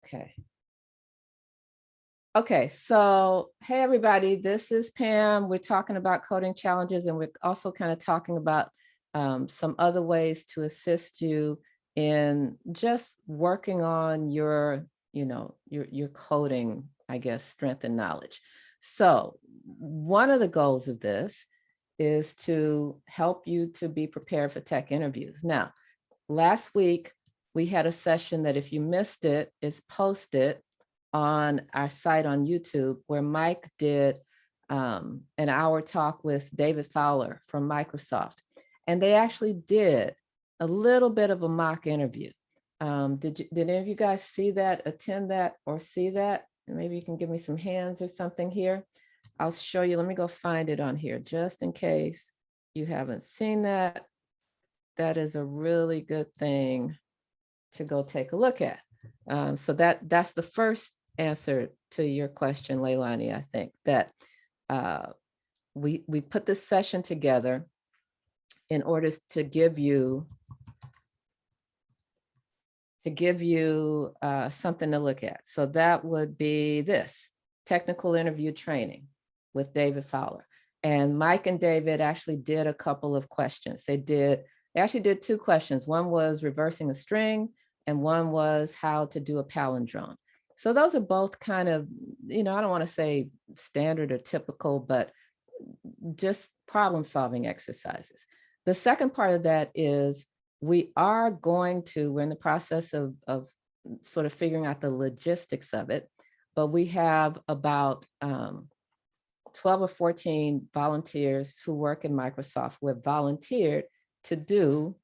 Okay. Okay, so hey everybody, this is Pam. We're talking about coding challenges, and we're also kind of talking about some other ways to assist you in just working on your, your coding, I guess, strength and knowledge. So one of the goals of this is to help you to be prepared for tech interviews. Now, last week we had a session that if you missed it, is posted on our site on YouTube, where Mike did an hour talk with David Fowler from Microsoft. And they actually did a little bit of a mock interview. Did any of you guys see that, attend that, or see that? Maybe you can give me some hands or something here. I'll show you. Let me go find it on here just in case you haven't seen that. That is a really good thing to go take a look at. So that's the first answer to your question, Leilani. I think that we put this session together in order to give you something to look at. So that would be this technical interview training with David Fowler. And Mike and David actually did a couple of questions. They actually did two questions. One was reversing a string, and one was how to do a palindrome. So those are both kind of, I don't want to say standard or typical, but just problem solving exercises. The second part of that is we're in the process of sort of figuring out the logistics of it, but we have about 12 or 14 volunteers who work in Microsoft who have volunteered to do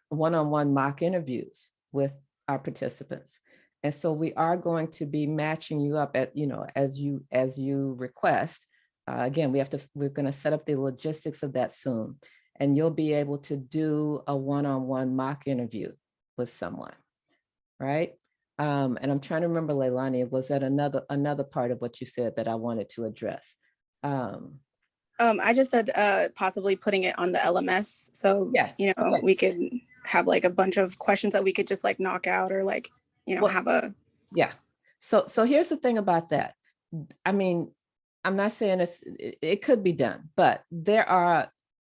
one-on-one mock interviews with our participants. And so we are going to be matching you up at, as you request. Again, we're going to set up the logistics of that soon. And you'll be able to do a one-on-one mock interview with someone, right? And I'm trying to remember, Leilani, was that another part of what you said that I wanted to address? I just said possibly putting it on the LMS. So, yeah, okay. We could have like a bunch of questions that we could just like knock out or like, have a. Yeah. So here's the thing about that. I mean, I'm not saying it could be done, but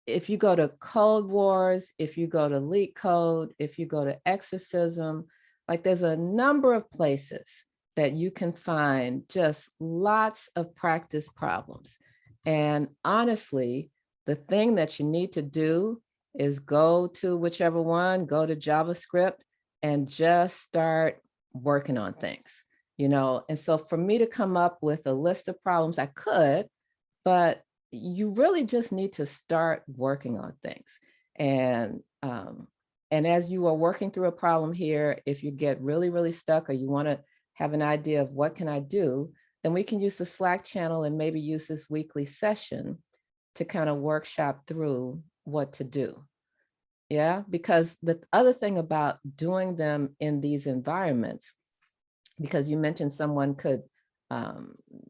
if you go to Code Wars, if you go to Leak Code, if you go to Exorcism, like there's a number of places that you can find just lots of practice problems. And honestly, the thing that you need to do is go to whichever one, go to JavaScript and just start working on things, And so for me to come up with a list of problems, I could, but you really just need to start working on things. And as you are working through a problem here, if you get really, really stuck or you want to have an idea of what can I do, then we can use the Slack channel and maybe use this weekly session to kind of workshop through what to do. Yeah, because the other thing about doing them in these environments, because you mentioned someone could,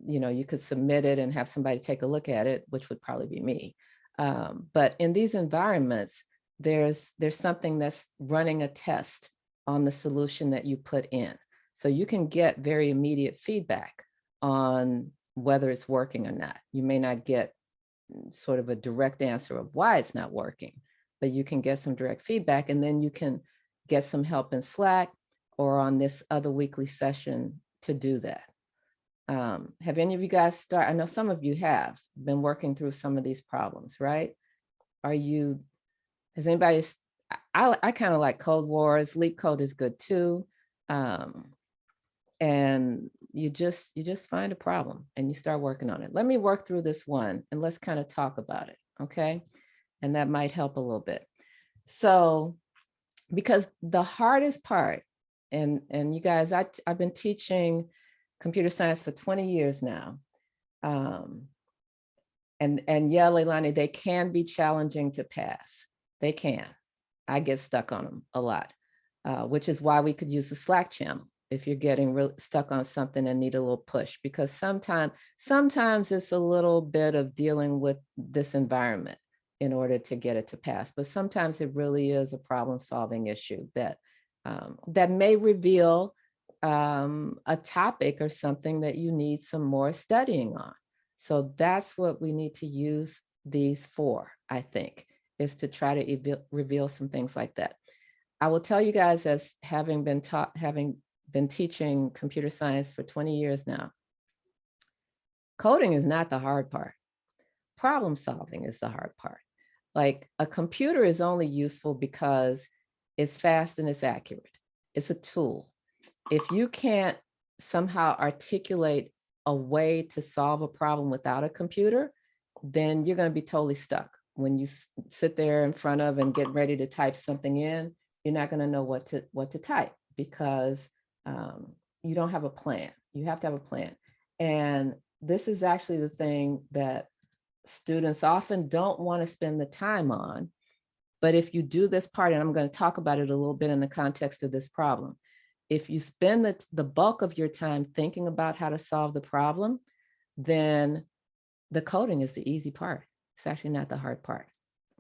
you could submit it and have somebody take a look at it, which would probably be me. But in these environments, there's something that's running a test on the solution that you put in. So you can get very immediate feedback on whether it's working or not. You may not get sort of a direct answer of why it's not working, but you can get some direct feedback, and then you can get some help in Slack or on this other weekly session to do that. Have any of you guys I know some of you have been working through some of these problems, right? Has anybody, I kind of like Code Wars, Leak Code is good too. And you just find a problem and you start working on it. Let me work through this one and let's kind of talk about it, okay? And that might help a little bit. So, because the hardest part, and you guys, I've been teaching computer science for 20 years now. And yeah, Leilani, they can be challenging to pass. They can. I get stuck on them a lot, which is why we could use the Slack channel if you're getting real stuck on something and need a little push, because sometimes it's a little bit of dealing with this environment in order to get it to pass. But sometimes it really is a problem-solving issue that may reveal a topic or something that you need some more studying on. So that's what we need to use these for, I think, is to try to reveal some things like that. I will tell you guys, as having been teaching computer science for 20 years now, coding is not the hard part. Problem solving is the hard part. Like, a computer is only useful because it's fast and it's accurate. It's a tool. If you can't somehow articulate a way to solve a problem without a computer, then you're going to be totally stuck. When you sit there in front of and get ready to type something in, you're not going to know what to type, because you don't have a plan. You have to have a plan. And this is actually the thing that students often don't want to spend the time on. But if you do this part, and I'm going to talk about it a little bit in the context of this problem, if you spend the bulk of your time thinking about how to solve the problem, then the coding is the easy part. It's actually not the hard part.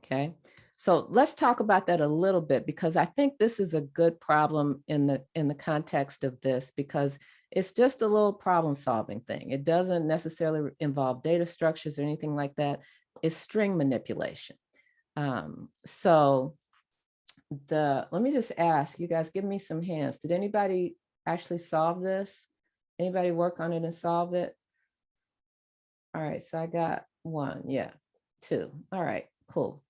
Okay. So let's talk about that a little bit, because I think this is a good problem in the context of this, because it's just a little problem solving thing. It doesn't necessarily involve data structures or anything like that. It's string manipulation. So let me just ask you guys, give me some hands. Did anybody actually solve this? Anybody work on it and solve it? All right, so I got one, yeah, two. All right, cool.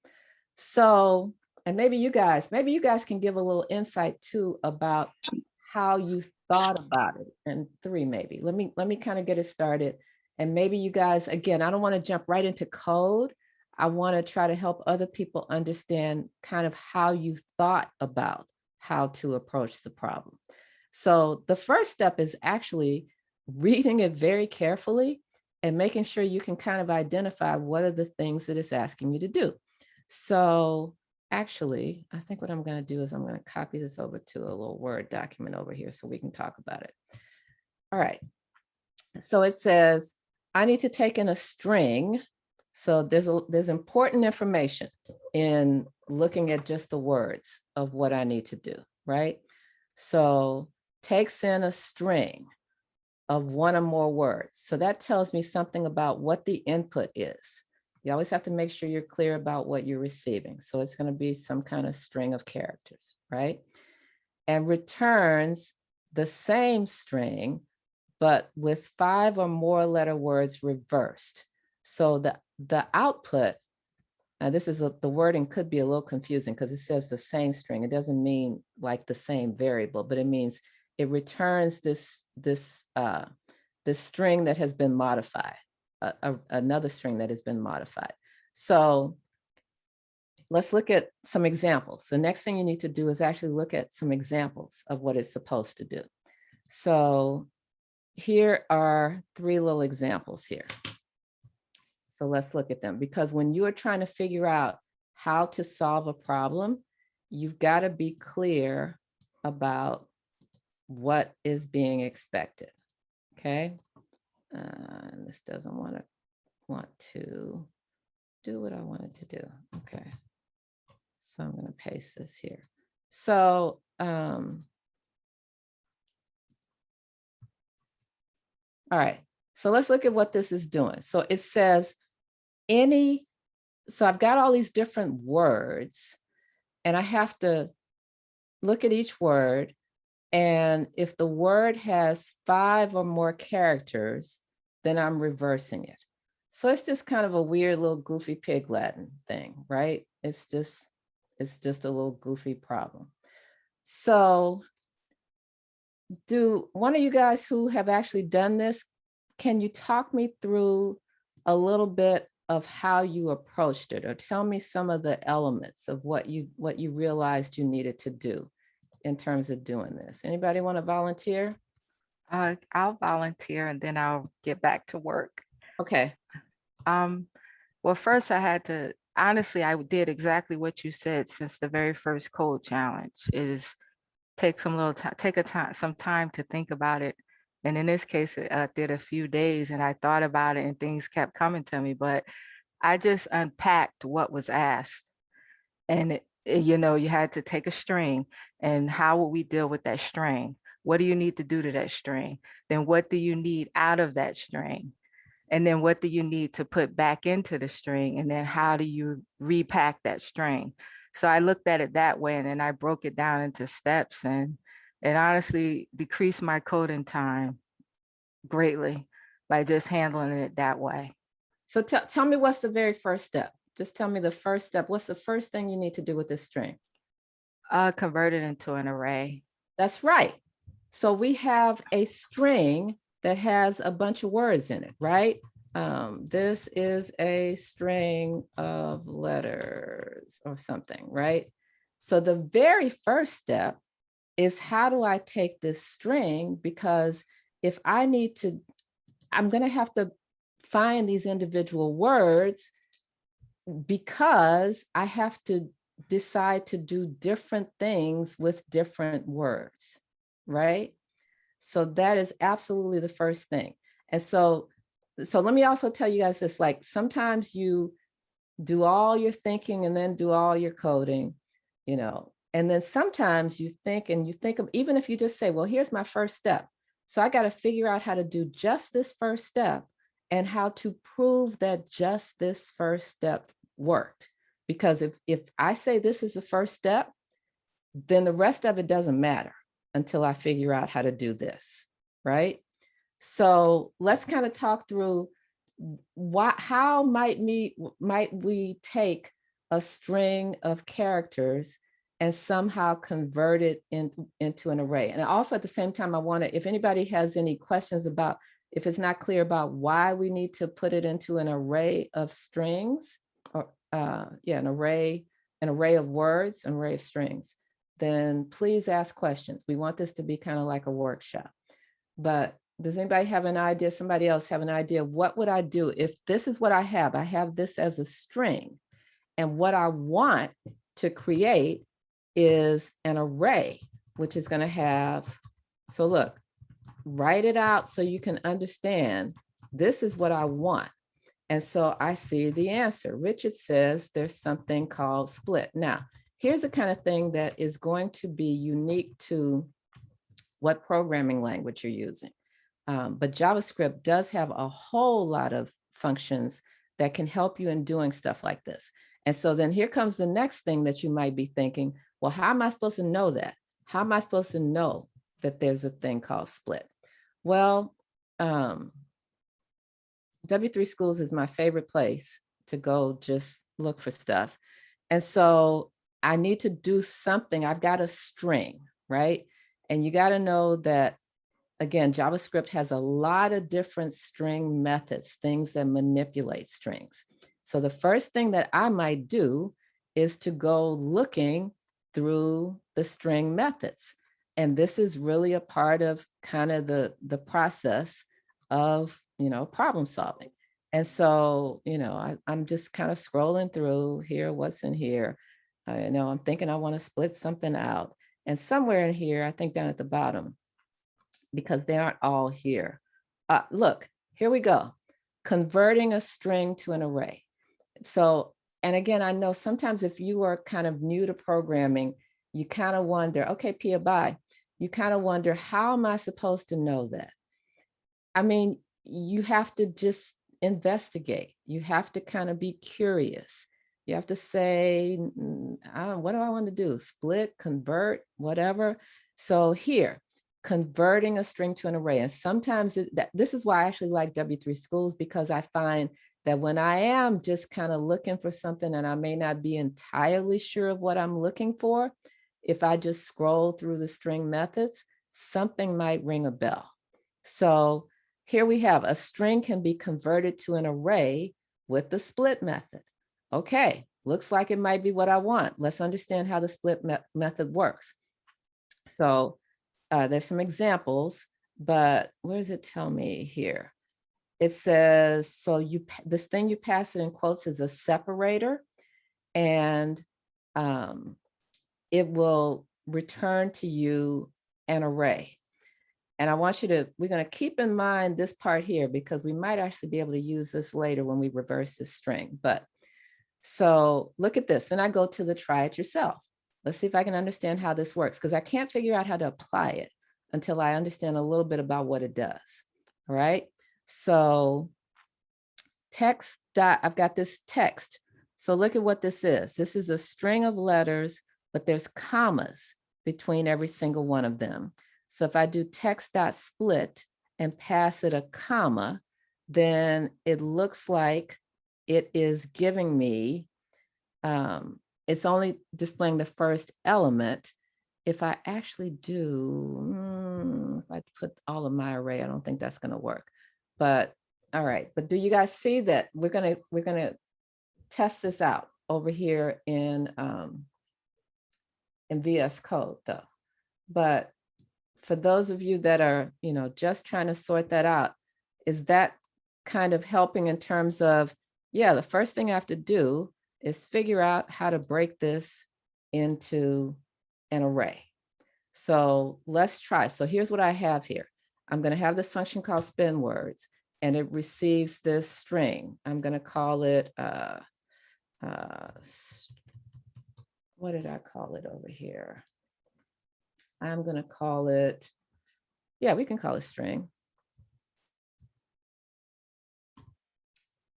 So, and maybe you guys can give a little insight too about how you thought about it. And three, maybe. Let me kind of get it started. And maybe you guys, again, I don't want to jump right into code. I want to try to help other people understand kind of how you thought about how to approach the problem. So the first step is actually reading it very carefully and making sure you can kind of identify what are the things that it's asking you to do. So actually, I think what I'm going to do is I'm going to copy this over to a little Word document over here so we can talk about it. All right. So it says, I need to take in a string. So there's important information in looking at just the words of what I need to do, right? So takes in a string of one or more words. So that tells me something about what the input is. You always have to make sure you're clear about what you're receiving. So it's going to be some kind of string of characters, right? And returns the same string, but with 5 or more letter words reversed. So the output, now this is the wording could be a little confusing because it says the same string. It doesn't mean like the same variable, but it means it returns this string that has been modified, another string that has been modified. So let's look at some examples. The next thing you need to do is actually look at some examples of what it's supposed to do. So here are 3 little examples here. So let's look at them, because when you are trying to figure out how to solve a problem, you've got to be clear about what is being expected. Okay. And this doesn't want to do what I wanted to do. Okay. So I'm going to paste this here. So, all right. So let's look at what this is doing. So it says so I've got all these different words, and I have to look at each word. And if the word has 5 or more characters, then I'm reversing it. So it's just kind of a weird little goofy pig Latin thing, right? It's just a little goofy problem. So do one of you guys who have actually done this, can you talk me through a little bit of how you approached it, or tell me some of the elements of what you realized you needed to do in terms of doing this? Anybody want to volunteer? I'll volunteer and then I'll get back to work. Okay. Well, first honestly, I did exactly what you said since the very first code challenge, is take some time to think about it. And in this case, I did a few days and I thought about it and things kept coming to me, but I just unpacked what was asked. And you had to take a string, and how would we deal with that string? What do you need to do to that string? Then what do you need out of that string? And then what do you need to put back into the string? And then how do you repack that string? So I looked at it that way, and then I broke it down into steps, and it honestly decreased my coding time greatly by just handling it that way. So tell me what's the very first step. Just tell me the first step. What's the first thing you need to do with this string? Convert it into an array. That's right. So we have a string that has a bunch of words in it, right? This is a string of letters or something, right? So the very first step is, how do I take this string? Because if I need to, I'm going to have to find these individual words, because I have to decide to do different things with different words, right? So that is absolutely the first thing. And so let me also tell you guys this, like sometimes you do all your thinking and then do all your coding, you know, and then sometimes you think of, even if you just say, well, here's my first step. So I got to figure out how to do just this first step and how to prove that just this first step worked. Because if I say this is the first step, then the rest of it doesn't matter until I figure out how to do this, right? So let's kind of talk through how might we take a string of characters and somehow convert it into an array. And also at the same time, I want to, if anybody has any questions about, if it's not clear about why we need to put it into an array of strings, or an array of words, an array of strings, then please ask questions. We want this to be kind of like a workshop. But does anybody have an idea? Somebody else have an idea? What would I do if this is what I have? I have this as a string. And what I want to create is an array, which is going to have, so look, write it out so you can understand this is what I want. And so I see the answer. Richard says there's something called split. Now, here's the kind of thing that is going to be unique to what programming language you're using. But JavaScript does have a whole lot of functions that can help you in doing stuff like this. And so then here comes the next thing that you might be thinking, well, how am I supposed to know that? How am I supposed to know that there's a thing called split? Well, W3 Schools is my favorite place to go just look for stuff. And so I need to do something. I've got a string, right? And you got to know that, again, JavaScript has a lot of different string methods, things that manipulate strings. So the first thing that I might do is to go looking through the string methods. And this is really a part of kind of the process of, problem solving. And so, I'm just kind of scrolling through here, what's in here. I'm thinking I want to split something out. And somewhere in here, I think down at the bottom, because they aren't all here. Look, here we go. Converting a string to an array. So, and again, I know sometimes if you are kind of new to programming, you kind of wonder, okay, Pia, bye. You kind of wonder, how am I supposed to know that? I mean, you have to just investigate. You have to kind of be curious. You have to say, what do I want to do? Split, convert, whatever. So here, converting a string to an array. And sometimes this is why I actually like W3 Schools, because I find that when I am just kind of looking for something and I may not be entirely sure of what I'm looking for, if I just scroll through the string methods, something might ring a bell. So here we have a string can be converted to an array with the split method. Okay, looks like it might be what I want. Let's understand how the split method works. So there's some examples, but where does it tell me here? It says, so this thing you pass it in quotes is a separator, and it will return to you an array. And I want you to, we're going to keep in mind this part here, because we might actually be able to use this later when we reverse this string. But so look at this. Then I go to the try it yourself. Let's see if I can understand how this works, because I can't figure out how to apply it. until I understand a little bit about what it does. All right. So text dot, I've got this text. So look at what this is. This is a string of letters, but there's commas between every single one of them. So if I do text dot split and pass it a comma, then it looks like it is giving me, it's only displaying the first element. If I actually do, if I put all of my array, I don't think that's going to work. But all right, but do you guys see that we're gonna test this out over here in VS Code though. But for those of you that are, you know, just trying to sort that out, is that kind of helping in terms of, yeah, the first thing I have to do is figure out how to break this into an array. So let's try. So here's what I have here. I'm going to have this function called spin words, and it receives this string. I'm going to call it, what did I call it over here? I'm going to call it, yeah, we can call it string.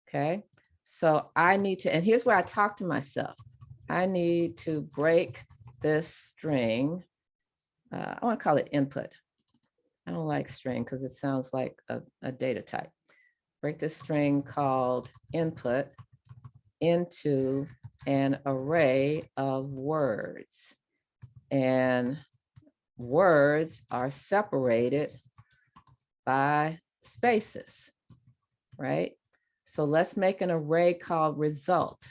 Okay, so I need to, and here's where I talk to myself. I need to break this string. I want to call it input. I don't like string because it sounds like a data type. Break this string called input into an array of words. And words are separated by spaces, right? So let's make an array called result.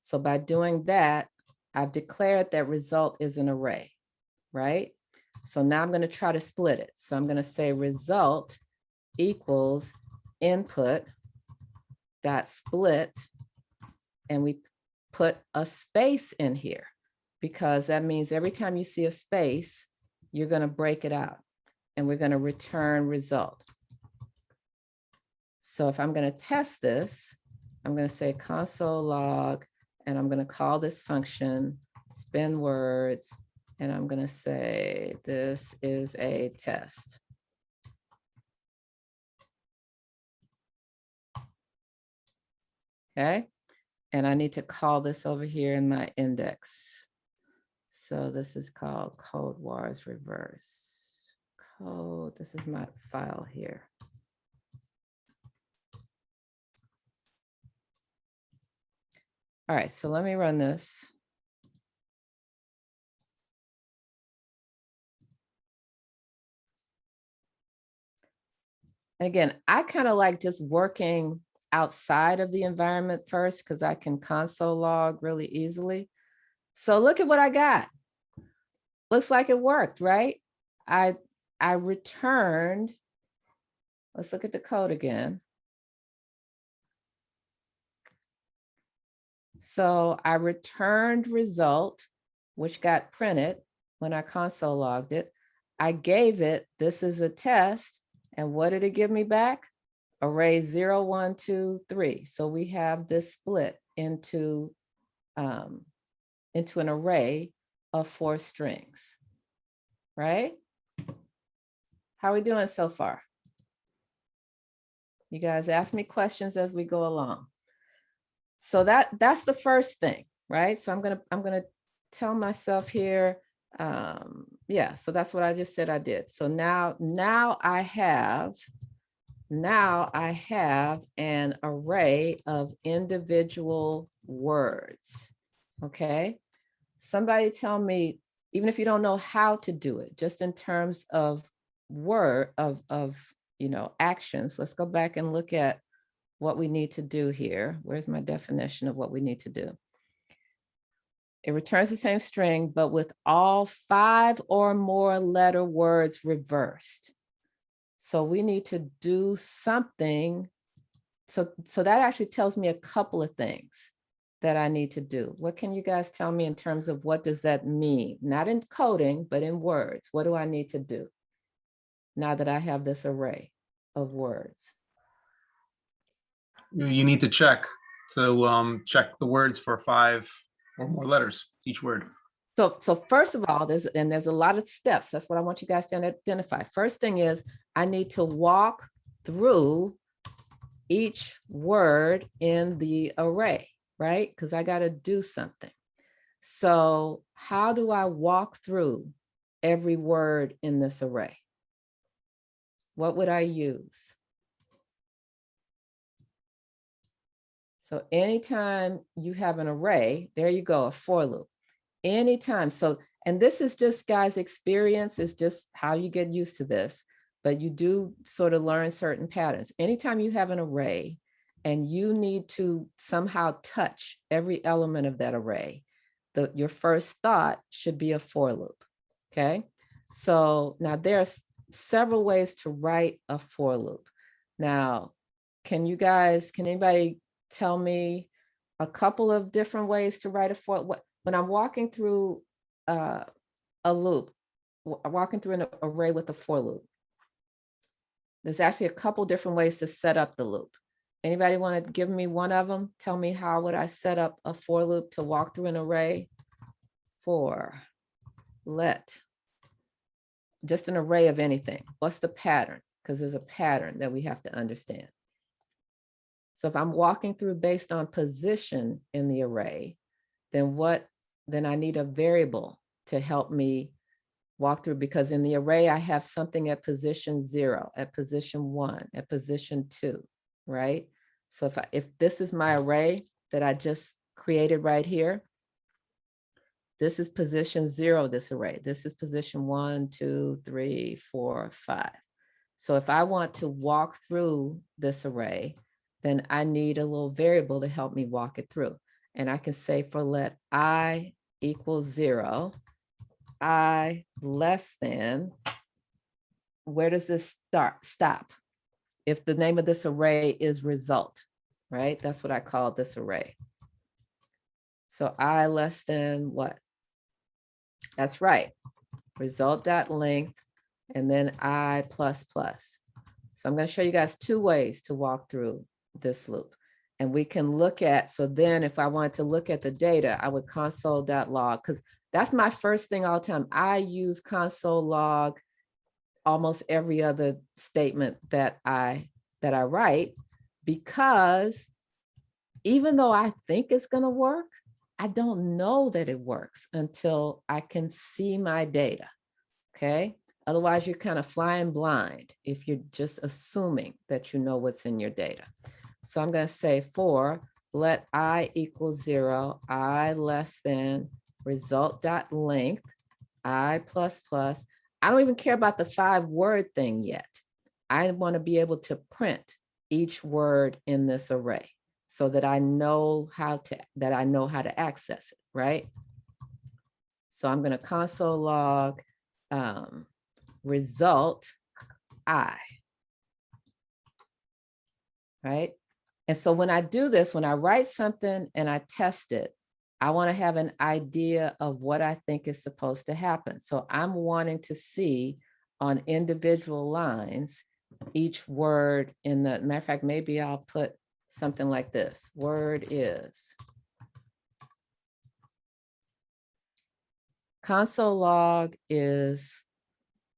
So by doing that, I've declared that result is an array, right? So now I'm going to try to split it. So I'm going to say result equals input dot split, and we put a space in here because that means every time you see a space, you're going to break it out and we're going to return result. So if I'm going to test this, I'm going to say console log, and I'm going to call this function spin words, and I'm going to say this is a test. Okay, and I need to call this over here in my index. So this is called code wars reverse code. This is my file here. All right, so let me run this. Again, I kind of like just working outside of the environment first because I can console log really easily. So look at what I got. Looks like it worked, right? I returned, let's look at the code again. So I returned result, which got printed when I console logged it. I gave it, this is a test. And what did it give me back? Array 0, 1, 2, 3. So we have this split into an array of 4 strings, right? How are we doing so far? You guys ask me questions as we go along. So that's the first thing, right? So I'm gonna tell myself here, yeah, so that's what I just said I did. So now I have an array of individual words. Okay, somebody tell me, even if you don't know how to do it, just in terms of you know, actions. Let's go back and look at what we need to do here. Where's my definition of what we need to do? It returns the same string, but with all 5 or more letter words reversed. So we need to do something. So that actually tells me a couple of things that I need to do. What can you guys tell me in terms of what does that mean? Not in coding, but in words. What do I need to do now that I have this array of words? You need to check. So check the words for 5 or more letters, each word. So first of all, there's a lot of steps. That's what I want you guys to identify. First thing is I need to walk through each word in the array, right? Because I got to do something. So how do I walk through every word in this array? What would I use? So anytime you have an array, there you go, a for loop. Anytime. So, and this is just, guys, experience is just how you get used to this, but you do sort of learn certain patterns. Anytime you have an array and you need to somehow touch every element of that array, your first thought should be a for loop. Okay. So now there's several ways to write a for loop. Now, can anybody tell me a couple of different ways to write a for? When I'm walking through a loop, walking through an array with a for loop, there's actually a couple different ways to set up the loop. Anybody want to give me one of them? Tell me, how would I set up a for loop to walk through an array? For let, just an array of anything. What's the pattern? Because there's a pattern that we have to understand. So if I'm walking through based on position in the array, then I need a variable to help me walk through, because in the array, I have something at position 0, at position 1, at position 2, right? So if this is my array that I just created right here, this is position 0, this array. This is position 1, 2, 3, 4, 5. So if I want to walk through this array, then I need a little variable to help me walk it through. And I can say for let I equals 0, I less than, where does this stop? If the name of this array is result, right? That's what I call this array. So I less than what? That's right. Result.length, and then I plus plus. So I'm going to show you guys 2 ways to walk through this loop. And we can look at, so then if I wanted to look at the data, I would console.log, because that's my first thing all the time. I use console log almost every other statement that I write, because even though I think it's going to work, I don't know that it works until I can see my data. Okay. Otherwise, you're kind of flying blind if you're just assuming that you know what's in your data. So I'm going to say for let I equals 0, I less than result.length, I plus plus. I don't even care about the 5-word thing yet. I want to be able to print each word in this array so that I know how to access it, right? So I'm going to console log result I, right? And so when I do this, when I write something and I test it, I want to have an idea of what I think is supposed to happen. So I'm wanting to see on individual lines, each word in the, matter of fact, maybe I'll put something like this. Word is. Console log is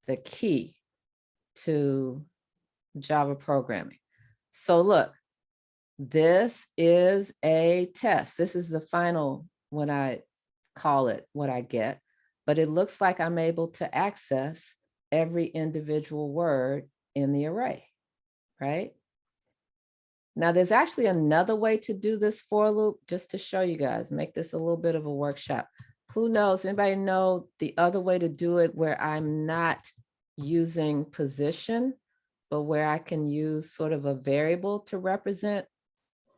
the key to Java programming. So look, this is a test. This is the final, when I call it, what I get, but it looks like I'm able to access every individual word in the array, right? Now there's actually another way to do this for loop, just to show you guys, make this a little bit of a workshop. Who knows, anybody know the other way to do it where I'm not using position, but where I can use sort of a variable to represent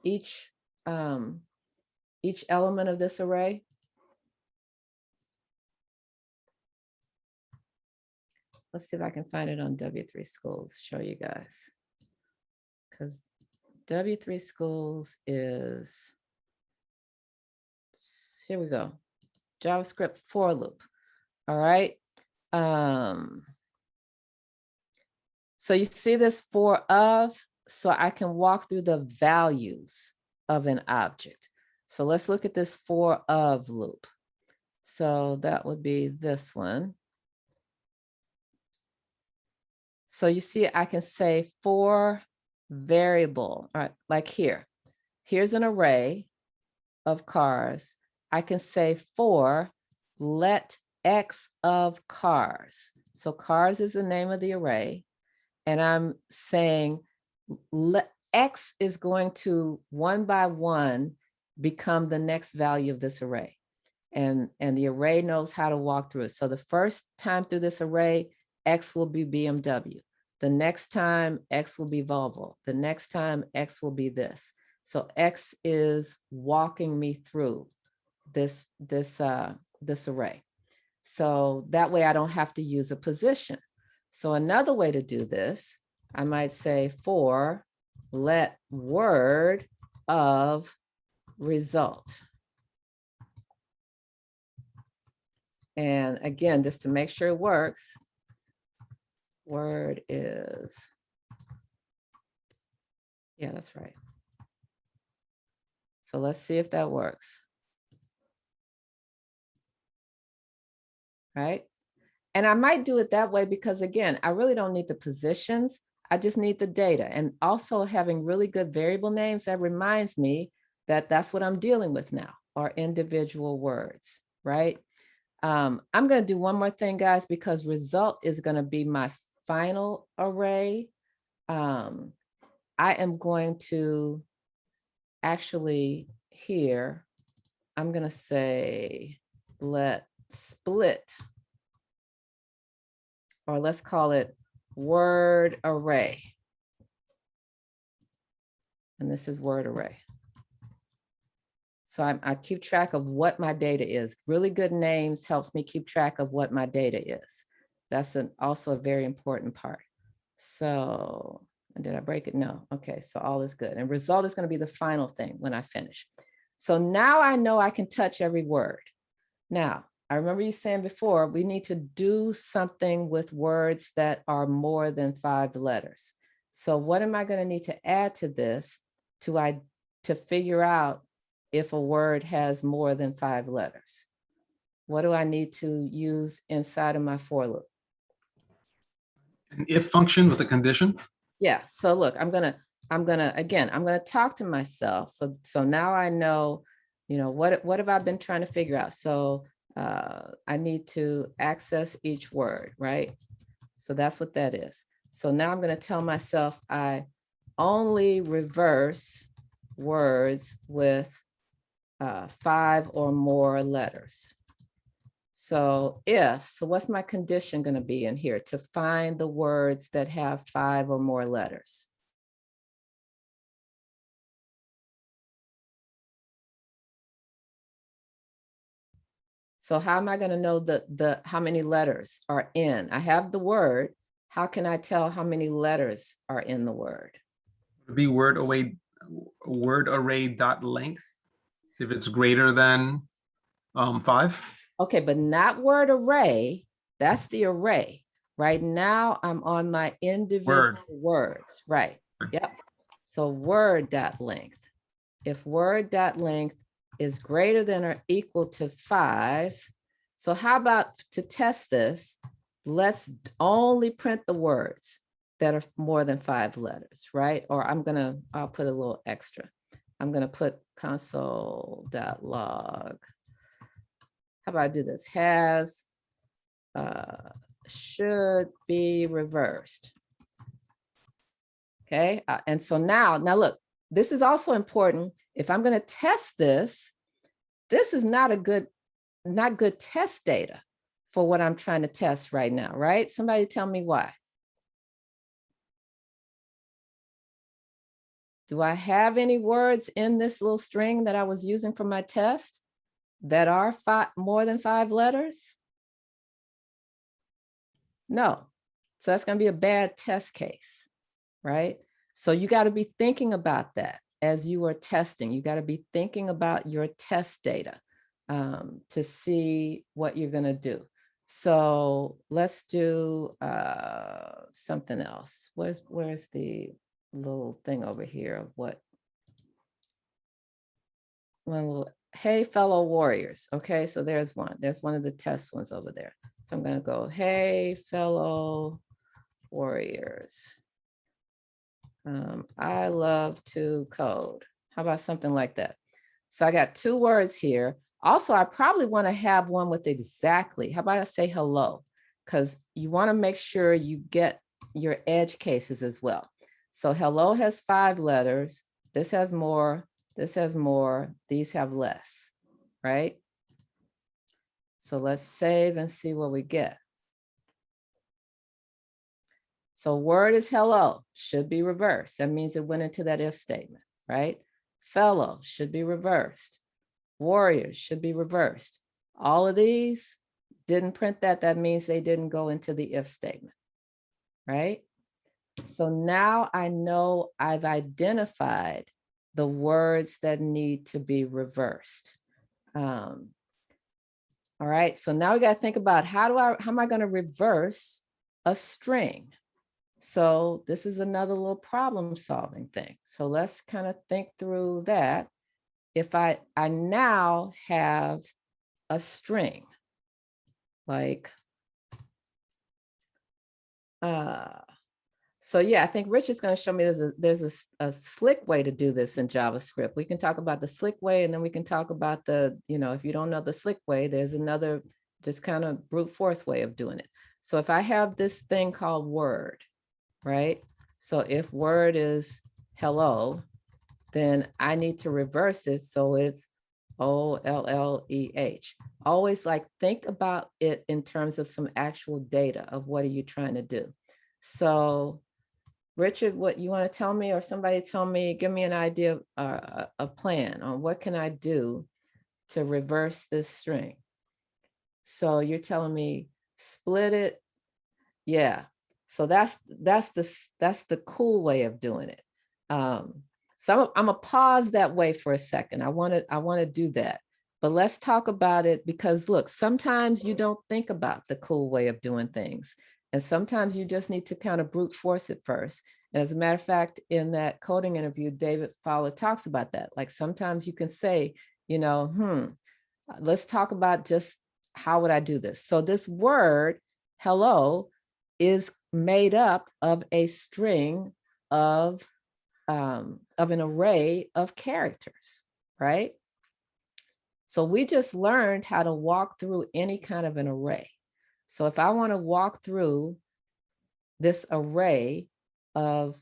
each element of this array? Let's see if I can find it on W3 Schools, show you guys. Because W3 Schools is, here we go, JavaScript for loop. All right. So you see this for of, so I can walk through the values of an object. So let's look at this for of loop. So that would be this one. So you see, I can say for variable, all right, like here. Here's an array of cars. I can say for let X of cars. So cars is the name of the array. And I'm saying let X is going to one by one become the next value of this array. And the array knows how to walk through it. So the first time through this array, X will be BMW. The next time X will be Volvo. The next time X will be this. So X is walking me through this array. So that way I don't have to use a position. So another way to do this, I might say for let word of result. And again, just to make sure it works, word is, yeah, that's right. So let's see if that works. Right? And I might do it that way because again, I really don't need the positions. I just need the data. And also having really good variable names, that reminds me that that's what I'm dealing with now, are individual words, right? I'm going to do one more thing, guys, because result is going to be my final array. I am going to actually here, I'm going to say let split, or let's call it word array. And this is word array. So I keep track of what my data is. Really good names helps me keep track of what my data is. That's also a very important part. So, did I break it? No. Okay, so all is good. And result is going to be the final thing when I finish. So now I know I can touch every word. Now, I remember you saying before, we need to do something with words that are more than 5 letters. So what am I going to need to add to this to figure out if a word has more than 5 letters? What do I need to use inside of my for loop? An if function with a condition? Yeah, so look, I'm gonna talk to myself. So now I know, what have I been trying to figure out? So I need to access each word, right? So that's what that is. So now I'm gonna tell myself I only reverse words with 5 or more letters. So what's my condition going to be in here to find the words that have 5 or more letters? So how am I going to know how many letters are in? I have the word. How can I tell how many letters are in the word? Be word array dot length if it's greater than 5. Okay, but not word array. That's the array. Right now, I'm on my individual words. Right. Yep. So word dot length. If word dot length is greater than or equal to 5. So how about to test this? Let's only print the words that are more than 5 letters, right? Or I'll put a little extra. I'm going to put console.log. How about I do this? Has, should be reversed. Okay, and so now look, this is also important. If I'm going to test this, this is not good test data for what I'm trying to test right now, right? Somebody tell me why. Do I have any words in this little string that I was using for my test that are more than 5 letters? No. So that's going to be a bad test case, right? So you got to be thinking about that as you are testing. You got to be thinking about your test data to see what you're going to do. So let's do something else. Where's the little thing over here of what? One little hey, fellow warriors. Okay, so there's one. There's one of the test ones over there. So I'm gonna go, hey, fellow warriors. I love to code. How about something like that? So I got 2 words here. Also, I probably want to have one with exactly. How about I say hello? Because you want to make sure you get your edge cases as well. So hello has 5 letters. This has more. This has more. These have less, right? So let's save and see what we get. So word is hello, should be reversed. That means it went into that if statement, right? Fellow should be reversed. Warriors should be reversed. All of these didn't print that. That means they didn't go into the if statement, right? So now I know I've identified the words that need to be reversed. All right, so now we got to think about how am I going to reverse a string? So this is another little problem solving thing. So let's kind of think through that. If I now have a string, like, so yeah, I think Rich is going to show me there's a slick way to do this in JavaScript. We can talk about the slick way, and then we can talk about the, if you don't know the slick way, there's another just kind of brute force way of doing it. So if I have this thing called word, right? So if word is hello, then I need to reverse it. So it's OLLEH. Always think about it in terms of some actual data of what are you trying to do. So Richard, what you want to tell me, or somebody tell me, give me an idea, a plan on what can I do to reverse this string. So you're telling me split it. Yeah. So that's the cool way of doing it. So I'm gonna pause that way for a second. I want to do that, but let's talk about it, because look, sometimes you don't think about the cool way of doing things, and sometimes you just need to kind of brute force it first. And as a matter of fact, in that coding interview, David Fowler talks about that. Like sometimes you can say, let's talk about just how would I do this. So this word hello is made up of a string of an array of characters, right? So we just learned how to walk through any kind of an array. So if I want to walk through this array of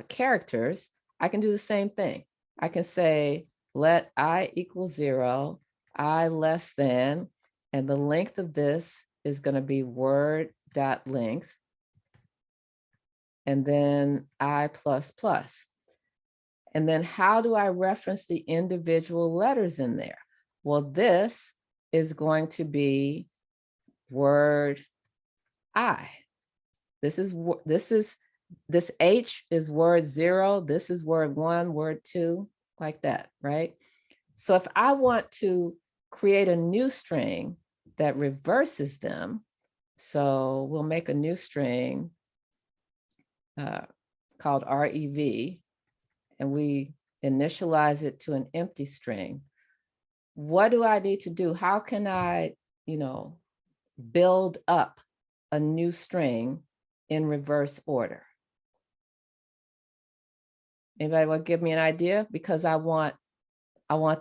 characters, I can do the same thing. I can say, let I equal 0, I less than, and the length of this is going to be word.length, and then I plus plus. And then how do I reference the individual letters in there? Well, this is going to be word I. This H is word 0. This is word 1, word 2, like that, right? So if I want to create a new string that reverses them, so we'll make a new string called REV, and we initialize it to an empty string. What do I need to do? How can I, build up a new string in reverse order? Anybody want to give me an idea? Because I want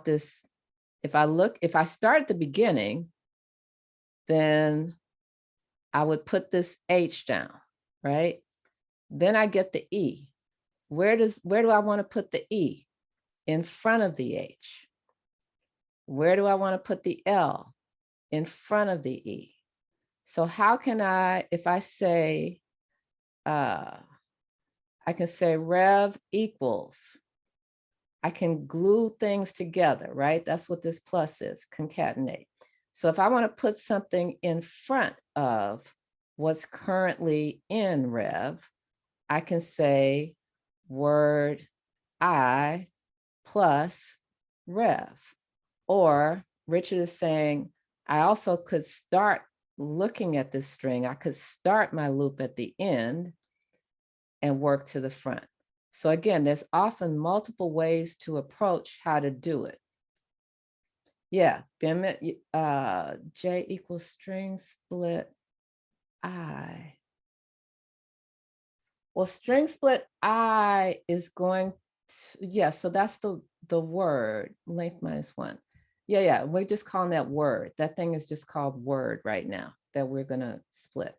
this, if I start at the beginning, then I would put this H down, right? Then I get the E. Where do I want to put the E? In front of the H. Where do I want to put the L? In front of the E. So how can I, if I say, I can say rev equals, I can glue things together, right? That's what this plus is, concatenate. So if I want to put something in front of what's currently in rev, I can say word I plus rev. Or Richard is saying, I also could start looking at this string. I could start my loop at the end and work to the front. So again, there's often multiple ways to approach how to do it. Yeah, J equals string split I. Well, string split I is going to, yeah, so that's the word, length minus 1. Yeah, we're just calling that word. That thing is just called word right now that we're gonna split.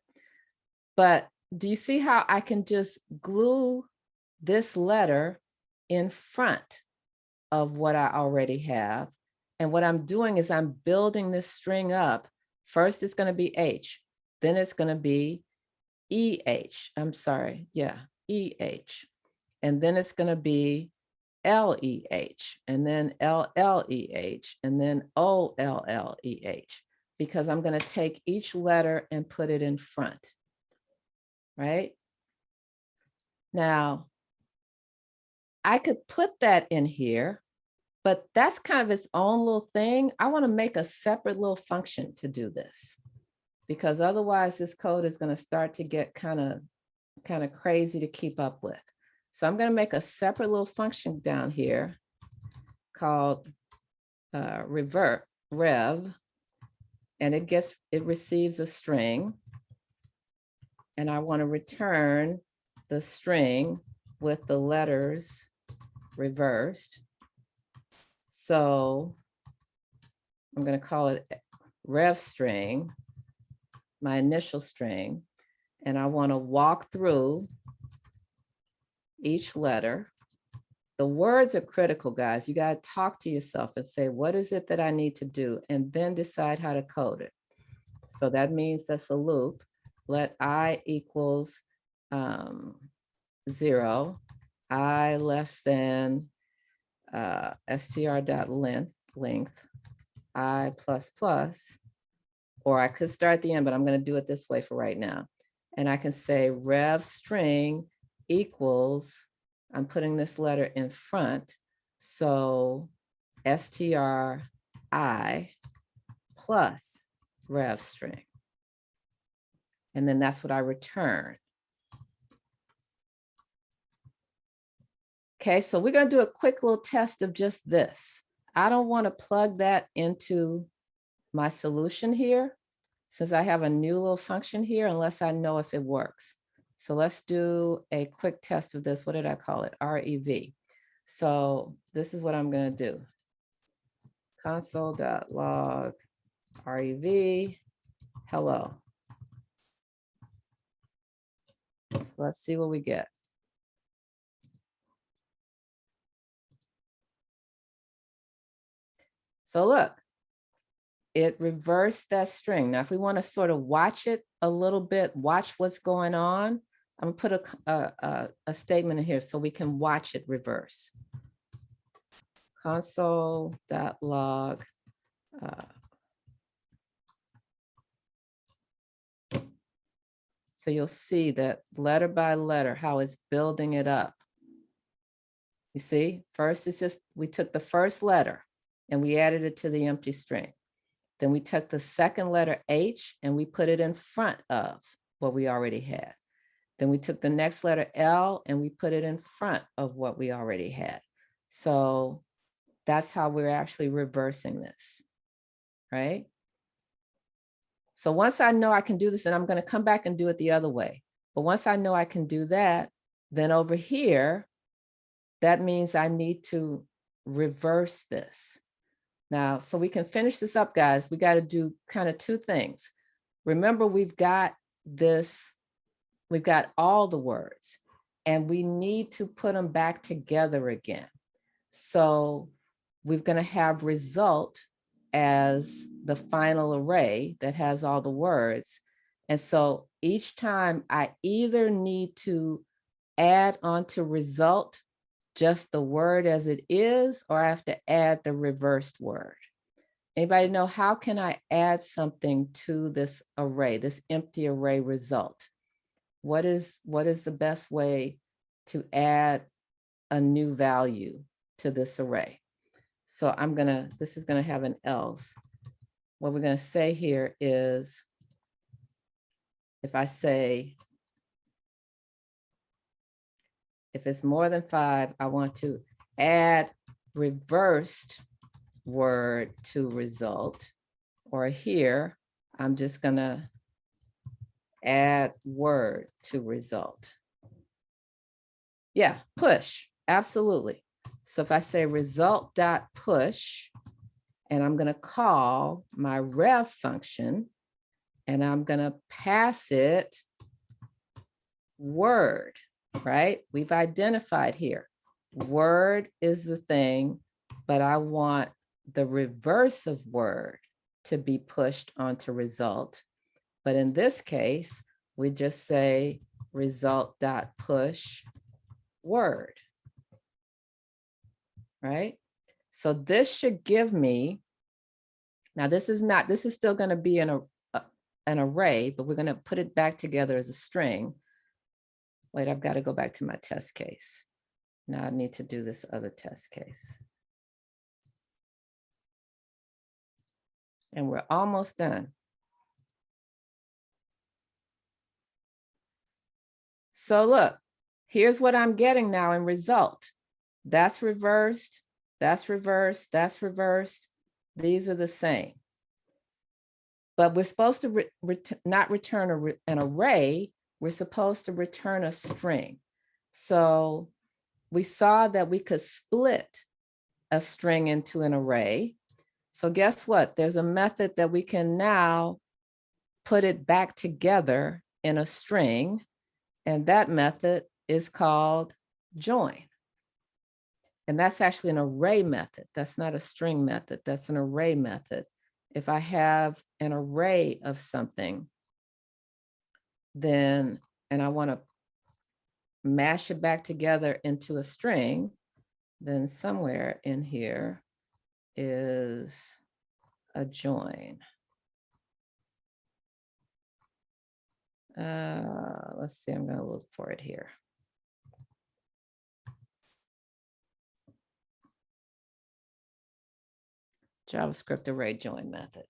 But do you see how I can just glue this letter in front of what I already have? And what I'm doing is I'm building this string up. First, it's gonna be H, then it's gonna be EH, I'm sorry, yeah, EH. And then it's gonna be LEH, and then LLEH, and then OLLEH, because I'm gonna take each letter and put it in front, right? Now, I could put that in here, but that's kind of its own little thing. I wanna make a separate little function to do this, because otherwise this code is gonna start to get kind of crazy to keep up with. So I'm going to make a separate little function down here called rev, and it receives a string, and I want to return the string with the letters reversed. So I'm going to call it Refstring, my initial string, and I want to walk through each letter. The words are critical, guys. You got to talk to yourself and say, what is it that I need to do? And then decide how to code it. So that means that's a loop. Let I equals 0, I less than str.length, I plus plus, or I could start at the end, but I'm going to do it this way for right now. And I can say rev string equals, I'm putting this letter in front, so str I plus rev string. And then that's what I return. Okay, so we're going to do a quick little test of just this. I don't want to plug that into my solution here, since I have a new little function here, unless I know if it works. So let's do a quick test of this. What did I call it? REV. So this is what I'm going to do. Console.log rev hello. So let's see what we get. So look, it reversed that string. Now, if we want to sort of watch it a little bit, watch what's going on, I'm gonna put a statement in here so we can watch it reverse. Console.log. So you'll see that letter by letter, how it's building it up. You see, first it's just, we took the first letter and we added it to the empty string. Then we took the second letter H and we put it in front of what we already had. Then we took the next letter L and we put it in front of what we already had. So that's how we're actually reversing this, right? So once I know I can do this, and I'm going to come back and do it the other way. But once I know I can do that, then over here, that means I need to reverse this. Now, so we can finish this up, guys, we got to do kind of two things. Remember, we've got this, we've got all the words, and we need to put them back together again. So we're going to have result as the final array that has all the words. And so each time I either need to add onto result just the word as it is, or I have to add the reversed word. Anybody know, how can I add something to this array, this empty array result? What is the best way to add a new value to this array? So this is gonna have an else. What we're gonna say here is, if I say, if it's more than 5, I want to add reversed word to result, or here, I'm just gonna add word to result. Yeah, push, absolutely. So if I say result dot push, and I'm gonna call my rev function, and I'm gonna pass it word, right? We've identified here, word is the thing, but I want the reverse of word to be pushed onto result. But in this case, we just say result dot push word, right? So this should give me, now this is still going to be an array, but we're going to put it back together as a string. Wait, I've got to go back to my test case. Now I need to do this other test case. And we're almost done. So look, here's what I'm getting now in result. That's reversed, that's reversed, that's reversed. These are the same. But we're supposed to not return an array, we're supposed to return a string. So we saw that we could split a string into an array. So guess what? There's a method that we can now put it back together in a string. And that method is called join. And that's actually an array method. That's not a string method. That's an array method. If I have an array of something, then, and I want to mash it back together into a string, then somewhere in here is a join. Let's see, I'm going to look for it here. JavaScript array join method.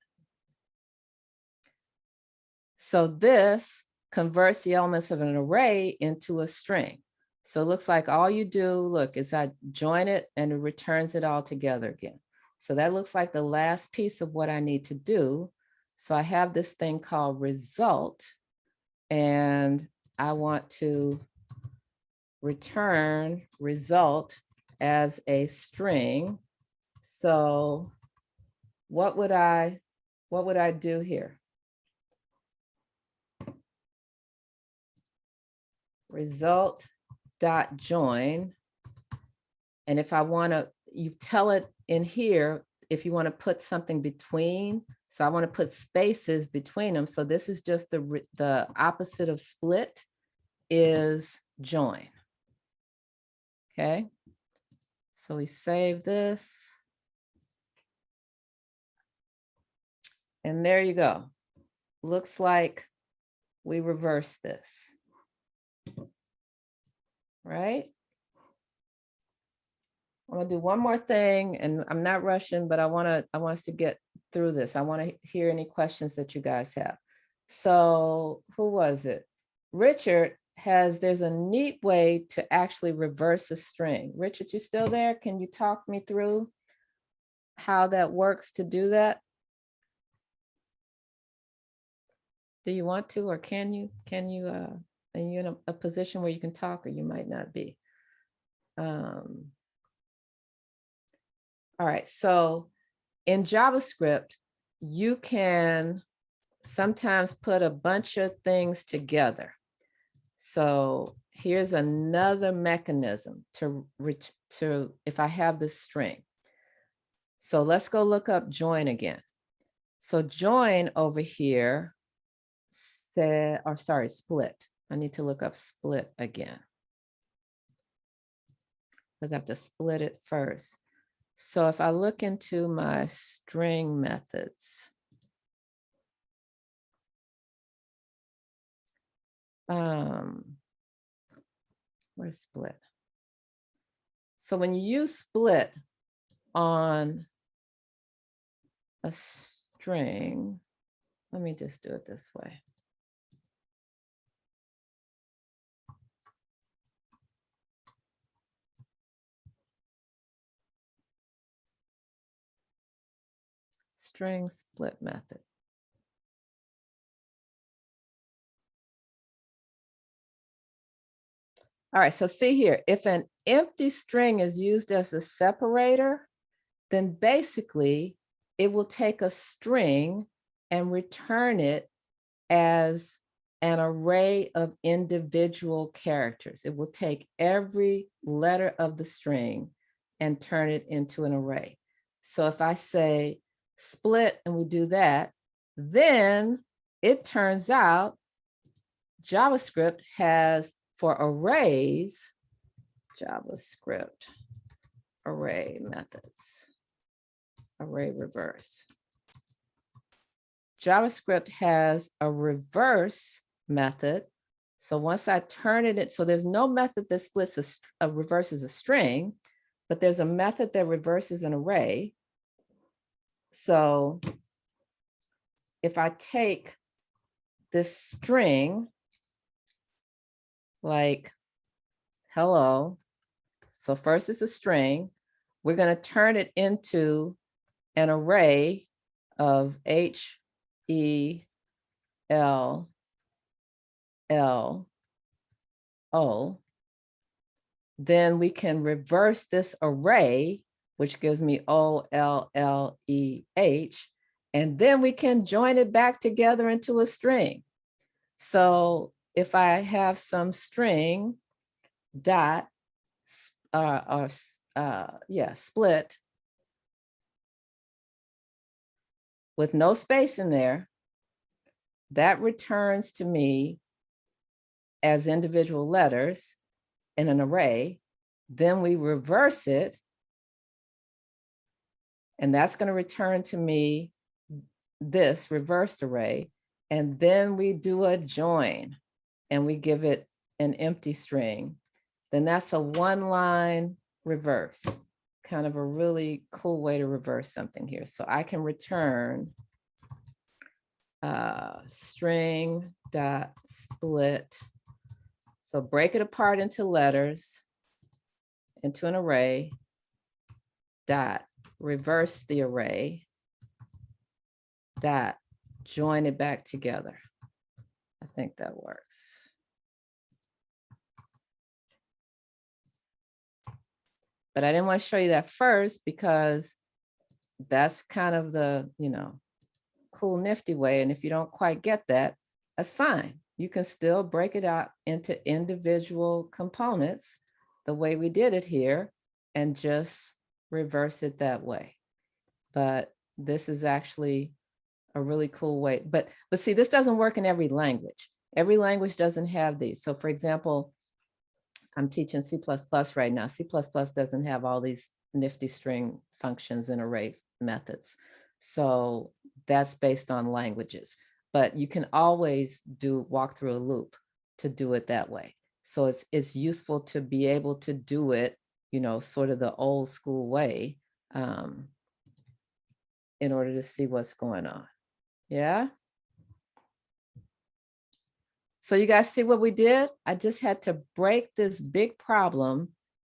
So this converts the elements of an array into a string. So it looks like all you do, look, is I join it and it returns it all together again. So that looks like the last piece of what I need to do. So I have this thing called result, and I want to return result as a string. So what would I do here? Result dot join. And if I want to, you tell it in here, if you want to put something between, so I want to put spaces between them. So this is just the opposite of split is join. Okay. So we save this. And there you go. Looks like we reverse this. Right? I'm gonna do one more thing, and I'm not rushing, but I want us to get through this. I want to hear any questions that you guys have. So who was it? Richard there's a neat way to actually reverse a string. Richard, you still there? Can you talk me through how that works to do that? Do you want to, or can you? Are you in a position where you can talk, or you might not be? All right, so in JavaScript, you can sometimes put a bunch of things together. So here's another mechanism to if I have this string. So let's go look up join again. So join over here said, or sorry, split. I need to look up split again, because I have to split it first. So if I look into my string methods, where's split? So when you use split on a string, let me just do it this way. string split method. All right, so see here, if an empty string is used as a separator, then basically it will take a string and return it as an array of individual characters. It will take every letter of the string and turn it into an array. So if I say split and we do that, then it turns out JavaScript has for arrays, JavaScript array methods, array reverse. JavaScript has a reverse method. So once I turn it, so there's no method that splits reverses a string, but there's a method that reverses an array. So if I take this string, like hello, so first it's a string, we're going to turn it into an array of H, E, L, L, O. Then we can reverse this array, which gives me O, L, L, E, H, and then we can join it back together into a string. So if I have some string dot, split with no space in there, that returns to me as individual letters in an array. Then we reverse it, and that's going to return to me this reversed array. And then we do a join and we give it an empty string. Then that's a one-line reverse, kind of a really cool way to reverse something here. So I can return string dot split. So break it apart into letters, into an array, dot reverse the array, dot join it back together. I think that works. But I didn't want to show you that first because that's kind of the, cool, nifty way. And if you don't quite get that, that's fine. You can still break it out into individual components the way we did it here and just reverse it that way. But this is actually a really cool way. But see, this doesn't work in every language. Every language doesn't have these. So for example, I'm teaching C++ right now. C++ doesn't have all these nifty string functions and array methods. So that's based on languages. But you can always walk through a loop to do it that way. So it's useful to be able to do it, sort of the old school way in order to see what's going on. Yeah. So you guys see what we did? I just had to break this big problem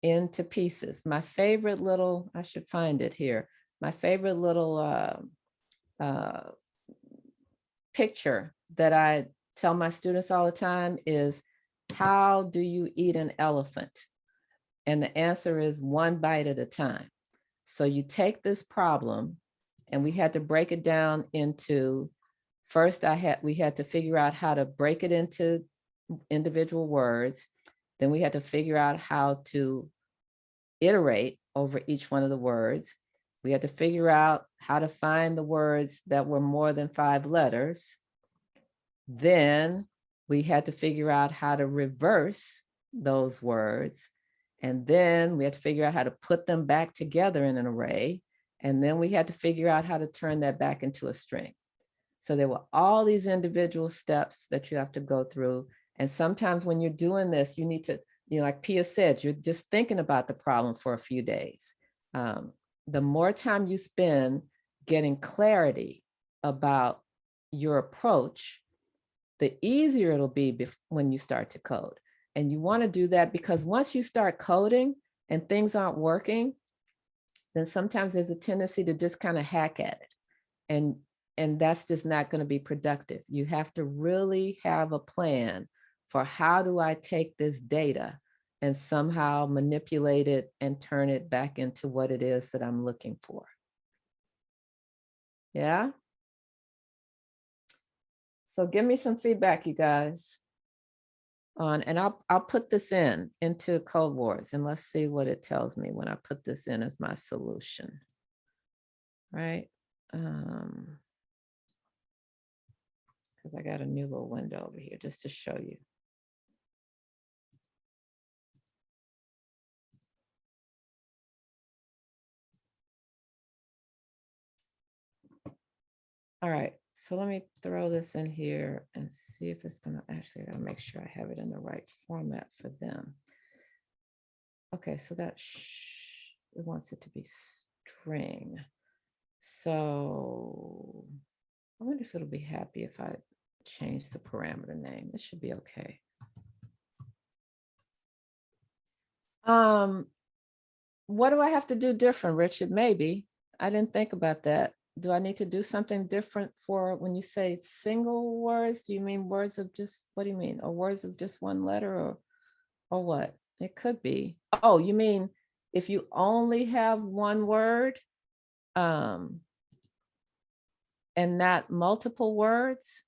into pieces. My favorite little, I should find it here. My favorite little picture that I tell my students all the time is, how do you eat an elephant? And the answer is one bite at a time. So you take this problem, and we had to break it down into, first we had to figure out how to break it into individual words. Then we had to figure out how to iterate over each one of the words. We had to figure out how to find the words that were more than 5 letters. Then we had to figure out how to reverse those words. And then we had to figure out how to put them back together in an array. And then we had to figure out how to turn that back into a string. So there were all these individual steps that you have to go through. And sometimes when you're doing this, you need to, like Pia said, you're just thinking about the problem for a few days. The more time you spend getting clarity about your approach, the easier it'll be when you start to code. And you want to do that because once you start coding and things aren't working, then sometimes there's a tendency to just kind of hack at it. And that's just not going to be productive. You have to really have a plan for how do I take this data and somehow manipulate it and turn it back into what it is that I'm looking for. Yeah. So give me some feedback, you guys. And I'll put this into Code Wars, and let's see what it tells me when I put this in as my solution. Right. Because I got a new little window over here just to show you. All right, so let me throw this in here and see if it's gonna actually, I gotta make sure I have it in the right format for them. Okay, so that it wants it to be string. So I wonder if it'll be happy if I change the parameter name. It should be okay. What do I have to do different, Richard? Maybe. I didn't think about that. Do I need to do something different for when you say single words? Do you mean words of just, what do you mean? Or words of just one letter or what? It could be. Oh, you mean if you only have one word and not multiple words?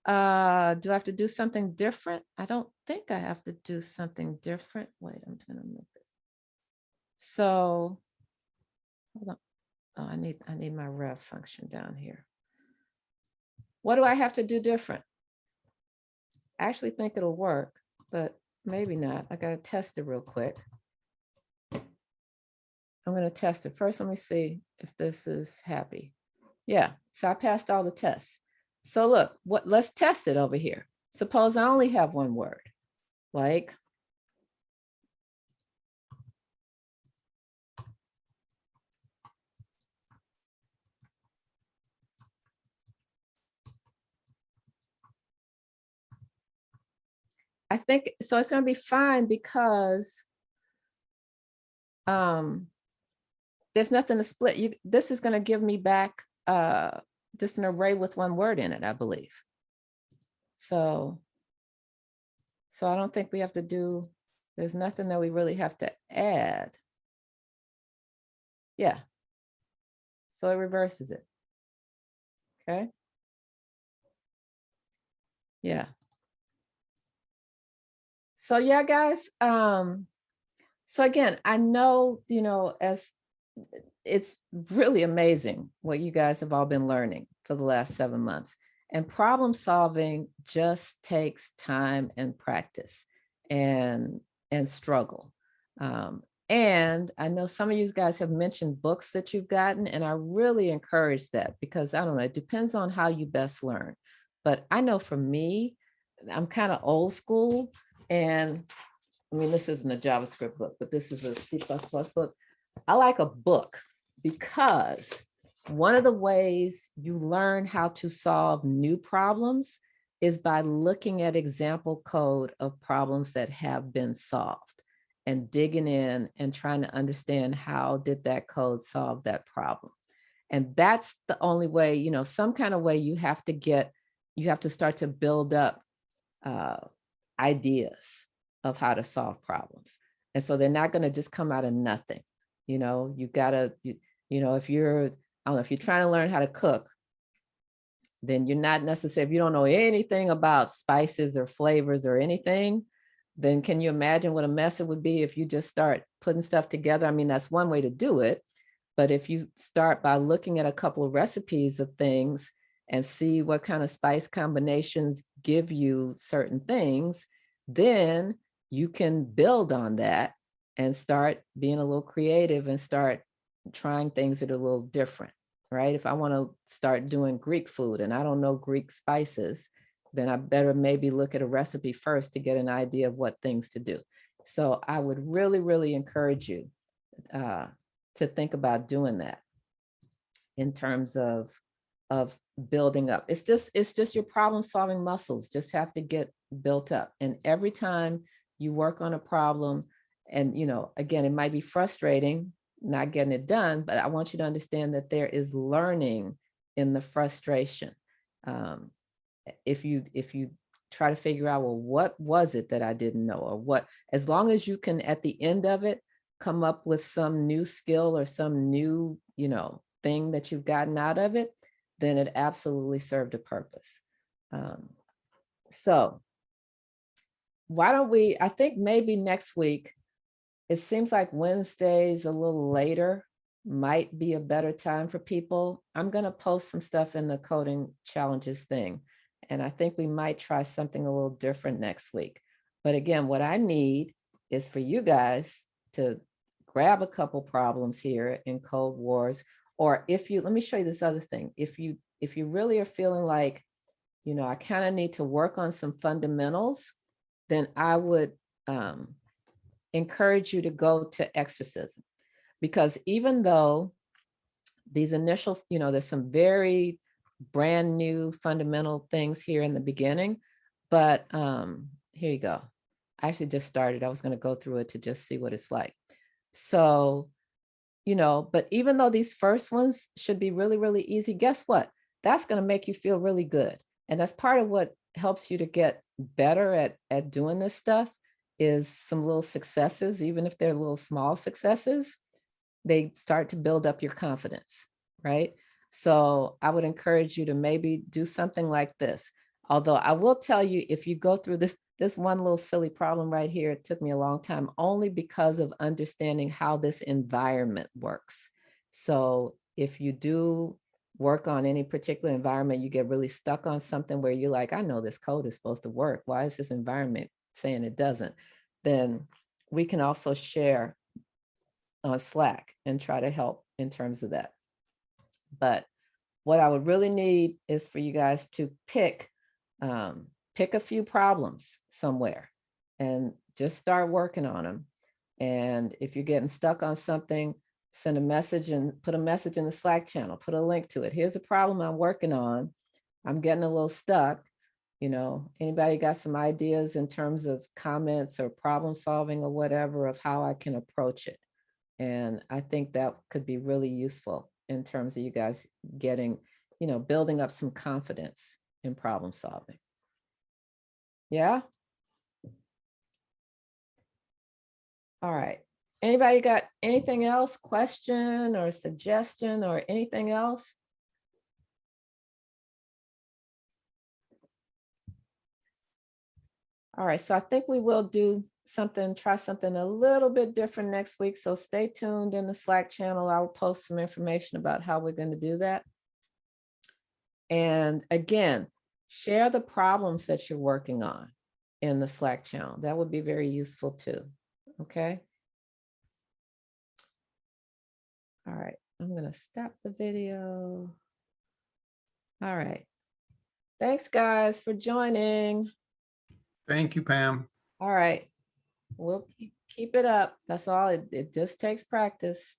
Do I have to do something different? I don't think I have to do something different. Wait, I'm gonna make this. So hold on. Oh, I need my ref function down here. What do I have to do different? I actually think it'll work, but maybe not. I gotta test it real quick. I'm gonna test it. First, let me see if this is happy. Yeah, so I passed all the tests. So look, let's test it over here. Suppose I only have one word, like I think, so it's gonna be fine because there's nothing to split. This is gonna give me back just an array with one word in it, I believe. So I don't think we have to do, there's nothing that we really have to add. Yeah. So it reverses it. Okay. Yeah. So yeah, guys. So again, I know, as it's really amazing what you guys have all been learning for the last 7 months. And problem solving just takes time and practice and struggle. And I know some of you guys have mentioned books that you've gotten, and I really encourage that because I don't know, it depends on how you best learn. But I know for me, I'm kind of old school, and I mean, this isn't a JavaScript book, but this is a C++ book. I like a book because one of the ways you learn how to solve new problems is by looking at example code of problems that have been solved and digging in and trying to understand how did that code solve that problem. And that's the only way, some kind of way you have to start to build up ideas of how to solve problems. And so they're not going to just come out of nothing. You gotta, if you're, I don't know, if you're trying to learn how to cook, then you're not necessarily, if you don't know anything about spices or flavors or anything, then can you imagine what a mess it would be if you just start putting stuff together? I mean, that's one way to do it. But if you start by looking at a couple of recipes of things and see what kind of spice combinations give you certain things, then you can build on that and start being a little creative and start trying things that are a little different, right? If I want to start doing Greek food and I don't know Greek spices, then I better maybe look at a recipe first to get an idea of what things to do. So I would really, really encourage you to think about doing that in terms of building up. It's just your problem solving muscles just have to get built up. And every time you work on a problem, and again, it might be frustrating, not getting it done, but I want you to understand that there is learning in the frustration. If you try to figure out, well, what was it that I didn't know, or what, as long as you can at the end of it come up with some new skill or some new, thing that you've gotten out of it, then it absolutely served a purpose. So why don't we, I think maybe next week, it seems like Wednesdays a little later might be a better time for people. I'm going to post some stuff in the coding challenges thing. And I think we might try something a little different next week. But again, what I need is for you guys to grab a couple problems here in Code Wars. Or if you, let me show you this other thing. If you really are feeling like, I kind of need to work on some fundamentals, then I would encourage you to go to exercism. Because even though these initial, there's some very brand new fundamental things here in the beginning, but here you go. I actually just started. I was going to go through it to just see what it's like. So, but even though these first ones should be really, really easy, guess what? That's going to make you feel really good. And that's part of what helps you to get better at doing this stuff, is some little successes. Even if they're little small successes, they start to build up your confidence, right? So I would encourage you to maybe do something like this. Although I will tell you, if you go through this one little silly problem right here, it took me a long time, only because of understanding how this environment works. So if you do work on any particular environment, you get really stuck on something where you're like, I know this code is supposed to work. Why is this environment saying it doesn't? Then we can also share on Slack and try to help in terms of that. But what I would really need is for you guys to pick a few problems somewhere and just start working on them. And if you're getting stuck on something, send a message and put a message in the Slack channel, put a link to it. Here's a problem I'm working on. I'm getting a little stuck. Anybody got some ideas in terms of comments or problem solving or whatever of how I can approach it? And I think that could be really useful in terms of you guys getting, building up some confidence in problem solving. Yeah. All right. Anybody got anything else, question or suggestion or anything else? All right, so I think we will try something a little bit different next week. So stay tuned in the Slack channel. I'll post some information about how we're going to do that. And again, share the problems that you're working on in the Slack channel. That would be very useful too. Okay. All right, I'm going to stop the video. All right. Thanks, guys, for joining. Thank you, Pam. All right. We'll keep it up. That's all. It just takes practice.